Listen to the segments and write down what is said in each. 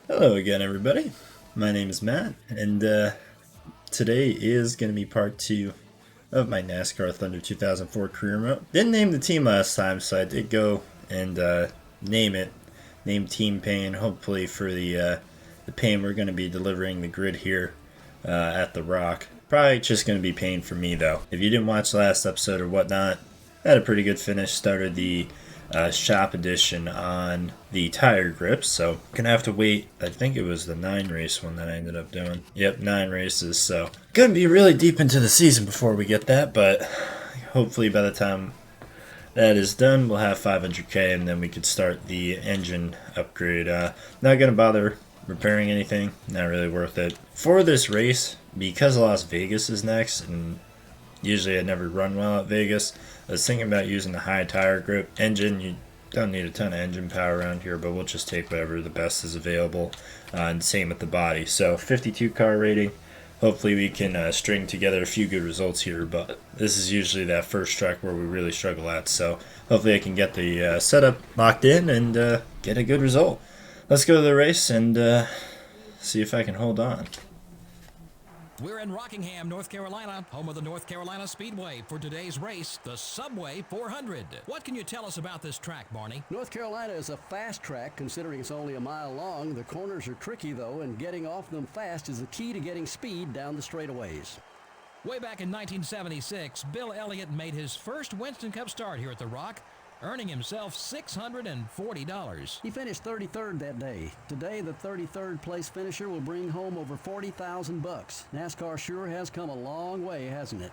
Hello again, everybody. My name is Matt, and today is going to be part 2 of my NASCAR Thunder 2004 career mode. Didn't name the team last time, so I did go and name Team Pain, hopefully for the pain we're going to be delivering the grid here at the Rock. Probably just going to be pain for me, though. If you didn't watch last episode or whatnot, I had a pretty good finish, started the shop edition on the tire grips, so gonna have to wait. I think it was the 9 race one that I ended up doing. Yep, 9 races, so gonna be really deep into the season before we get that, but hopefully by the time that is done we'll have 500k and then we could start the engine upgrade. Not gonna bother repairing anything, not really worth it for this race because Las Vegas is next, and usually I never run well at Vegas. I was thinking about using the high tire grip engine. You don't need a ton of engine power around here, but we'll just take whatever the best is available. And same with the body. So 52 car rating. Hopefully we can string together a few good results here, but this is usually that first track where we really struggle at. So hopefully I can get the setup locked in and get a good result. Let's go to the race and see if I can hold on. We're in Rockingham, North Carolina, home of the North Carolina Speedway, for today's race, the Subway 400. What can you tell us about this track, Barney? North Carolina is a fast track considering it's only a mile long. The corners are tricky though, and getting off them fast is the key to getting speed down the straightaways. Way back in 1976, Bill Elliott made his first Winston Cup start here at the Rock, earning himself $640. He finished 33rd that day. Today, the 33rd place finisher will bring home over $40,000. NASCAR sure has come a long way, hasn't it?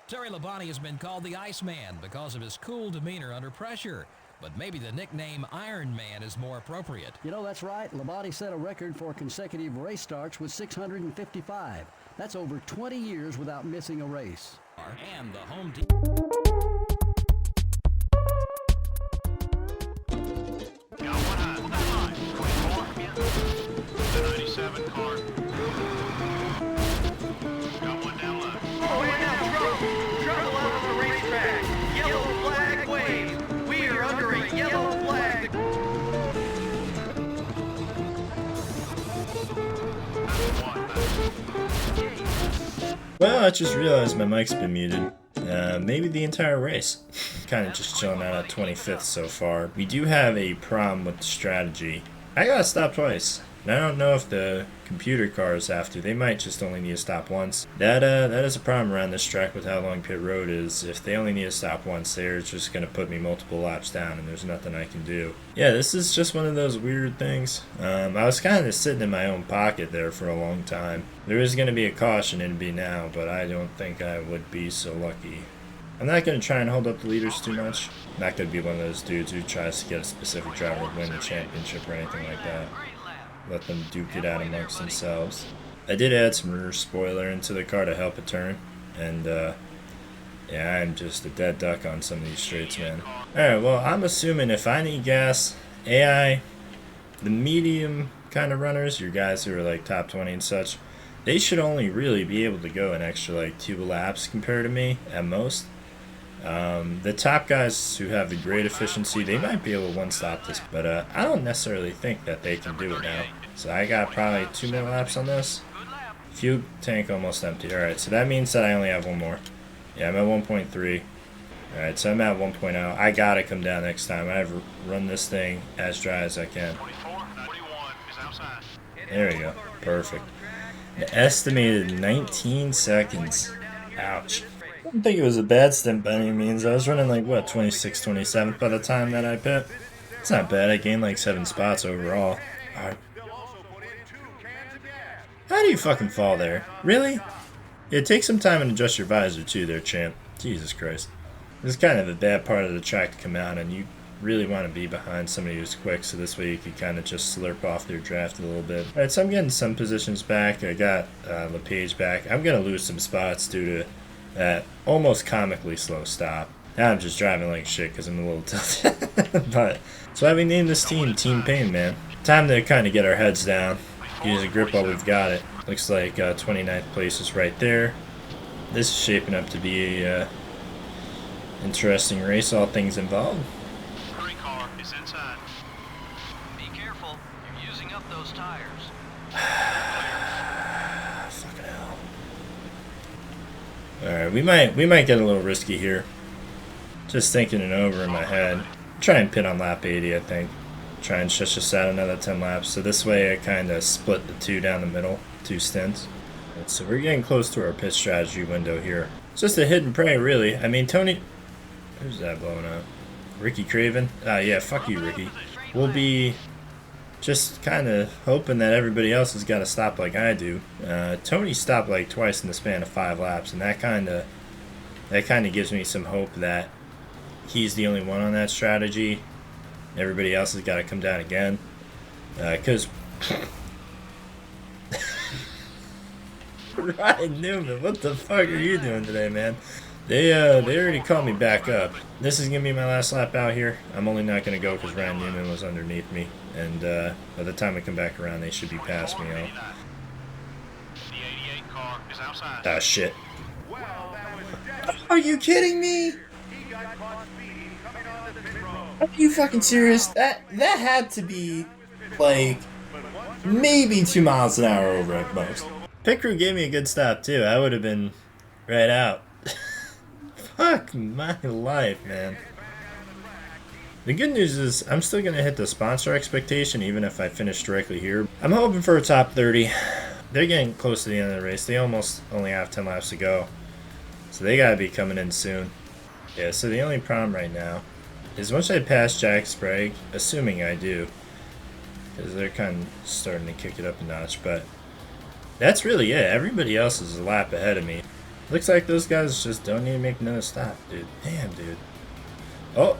Terry Labonte has been called the Iceman because of his cool demeanor under pressure, but maybe the nickname Iron Man is more appropriate. You know, that's right. Labonte set a record for consecutive race starts with 655. That's over 20 years without missing a race. And the home team. The 97 car. Got one down left. Oh, and now trouble out on the racetrack. Yellow flag wave. We are under a yellow flag. Well, I just realized my mic's been muted. Maybe the entire race. Kind of just chilling out at 25th so far. We do have a problem with the strategy. I gotta stop twice. And I don't know if the computer cars have to. They might just only need to stop once. That is a problem around this track with how long pit road is. If they only need to stop once, they're just gonna put me multiple laps down, and there's nothing I can do. Yeah, this is just one of those weird things. I was kind of sitting in my own pocket there for a long time. There is gonna be a caution, it'd be now, but I don't think I would be so lucky. I'm not going to try and hold up the leaders too much. I'm not going to be one of those dudes who tries to get a specific driver to win the championship or anything like that. Let them duke it out amongst themselves. I did add some rear spoiler into the car to help it turn. And, yeah, I'm just a dead duck on some of these straights, man. Alright, well, I'm assuming if I need gas, AI, the medium kind of runners, your guys who are like top 20 and such, they should only really be able to go an extra like 2 laps compared to me at most. The top guys who have the great efficiency, they might be able to one-stop this, but I don't necessarily think that they can do it now. So I got probably 2 more laps on this. Fuel tank almost empty. Alright, so that means that I only have one more. Yeah, I'm at 1.3. Alright, so I'm at 1.0. I gotta come down next time. I've run this thing as dry as I can. There we go. Perfect. An estimated 19 seconds. Ouch. I don't think it was a bad stint by any means. I was running like, what, 26th, 27th by the time that I pit. It's not bad. I gained like 7 spots overall. How do you fucking fall there? Really? Yeah, take some time and adjust your visor too there, champ. Jesus Christ. This is kind of a bad part of the track to come out, and you really want to be behind somebody who's quick, so this way you can kind of just slurp off their draft a little bit. Alright, so I'm getting some positions back. I got LePage back. I'm going to lose some spots due to that almost comically slow stop. Now I'm just driving like shit because I'm a little tilted. But that's why we named this team Team Pain, man. Time to kind of get our heads down. Use a grip while we've got it. Looks like 29th place is right there. This is shaping up to be a interesting race, all things involved. Car is inside. Be careful. You're using up those tires. tires. Fucking hell. Alright, we might get a little risky here. Just thinking it over in my head. Try and pit on lap 80, I think. Try and shush us out another 10 laps. So this way I kind of split the two down the middle, 2 stints. So we're getting close to our pit strategy window here. It's just a hit and pray, really. I mean, Tony... Who's that blowing up? Ricky Craven? Yeah, fuck you, Ricky. We'll be just kind of hoping that everybody else has got to stop like I do. Tony stopped like twice in the span of 5 laps, and that kind of gives me some hope that he's the only one on that strategy. Everybody else has got to come down again. Because Ryan Newman, what the fuck are you doing today, man? They already called me back up. This is gonna be my last lap out here. I'm only not gonna go because Ryan Newman was underneath me, and by the time I come back around, they should be past me. The 88 car is outside. Ah, shit. Are you kidding me? Are you fucking serious? That had to be like maybe 2 miles an hour over at most. Pit crew gave me a good stop too. I would have been right out. Fuck my life, man. The good news is I'm still going to hit the sponsor expectation even if I finish directly here. I'm hoping for a top 30. They're getting close to the end of the race. They almost only have 10 laps to go. So they got to be coming in soon. Yeah, so the only problem right now is once I pass Jack Sprague, assuming I do, because they're kind of starting to kick it up a notch, but that's really it. Everybody else is a lap ahead of me. Looks like those guys just don't need to make another stop, dude. Damn, dude. Oh,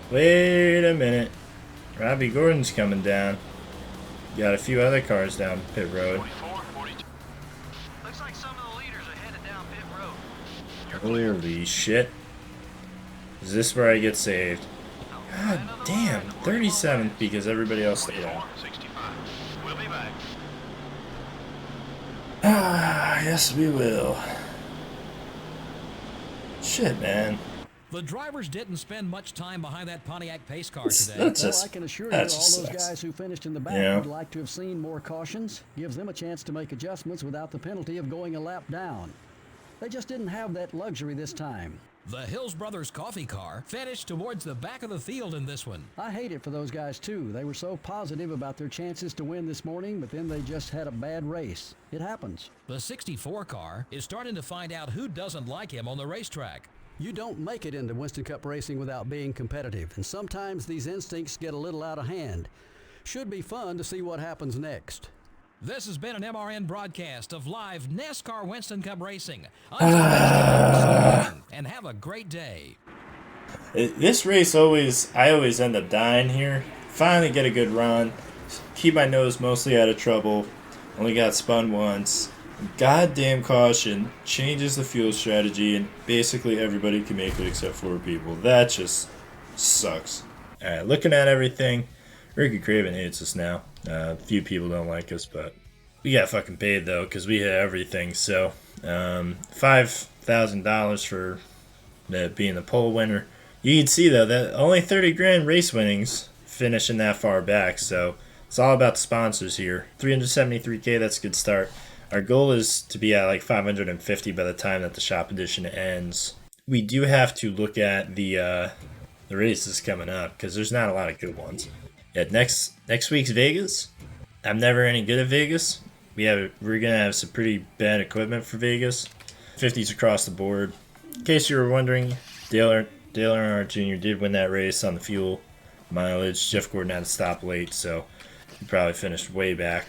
wait a minute. Robbie Gordon's coming down. Got a few other cars down pit road. 44, 42. Looks like some of the leaders are headed down pit road. Holy shit. Is this where I get saved? God damn. 37th because everybody else stayed out. 65. We'll be back. Ah, yes we will. Shit, man. The drivers didn't spend much time behind that Pontiac pace car today. That's Well, just, I can assure you, all that those just sucks. guys who finished in the back Yeah. would like to have seen more cautions. Gives them a chance to make adjustments without the penalty of going a lap down. They just didn't have that luxury this time. The Hills Brothers coffee car finished towards the back of the field in this one. I hate it for those guys, too. They were so positive about their chances to win this morning, but then they just had a bad race. It happens. The 64 car is starting to find out who doesn't like him on the racetrack. You don't make it into Winston Cup racing without being competitive, and sometimes these instincts get a little out of hand. Should be fun to see what happens next. This has been an MRN broadcast of live NASCAR Winston Cup racing. Until next time, and have a great day. This race I always end up dying here. Finally get a good run. Keep my nose mostly out of trouble. Only got spun once. Goddamn caution changes the fuel strategy and basically everybody can make it except 4 people. That just sucks. Alright, looking at everything, Ricky Craven hates us now. A few people don't like us, but we got fucking paid though because we hit everything. So $5,000 for being the pole winner. You can see though that only 30 grand race winnings finishing that far back. So it's all about the sponsors here. 373K, that's a good start. Our goal is to be at like 550 by the time that the shop edition ends. We do have to look at the races coming up because there's not a lot of good ones. Yeah, next week's Vegas. I'm never any good at Vegas. We're gonna have some pretty bad equipment for Vegas. 50s across the board. In case you were wondering, Dale Earnhardt Jr. did win that race on the fuel mileage. Jeff Gordon had to stop late, so he probably finished way back.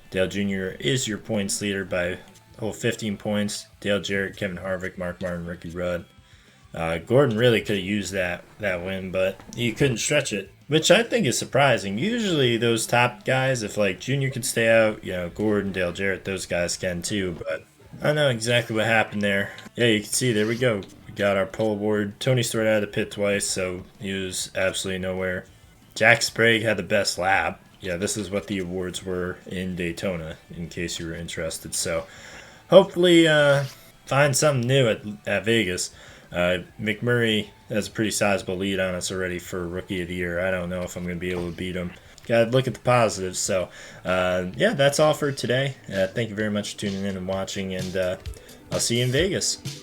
Dale Jr. is your points leader by a whole 15 points. Dale Jarrett, Kevin Harvick, Mark Martin, Ricky Rudd. Gordon really could have used that win, but he couldn't stretch it, which I think is surprising. Usually those top guys, if like Junior can stay out, Gordon, Dale Jarrett, those guys can too, but I don't know exactly what happened there. Yeah, you can see, there we go. We got our pole award. Tony Stewart had to pit twice, so he was absolutely nowhere. Jack Sprague had the best lap. Yeah, this is what the awards were in Daytona, in case you were interested. So, hopefully, find something new at Vegas. McMurray has a pretty sizable lead on us already for Rookie of the Year. I don't know if I'm going to be able to beat him. gotta look at the positives. So, yeah, that's all for today. Thank you very much for tuning in and watching, and I'll see you in Vegas.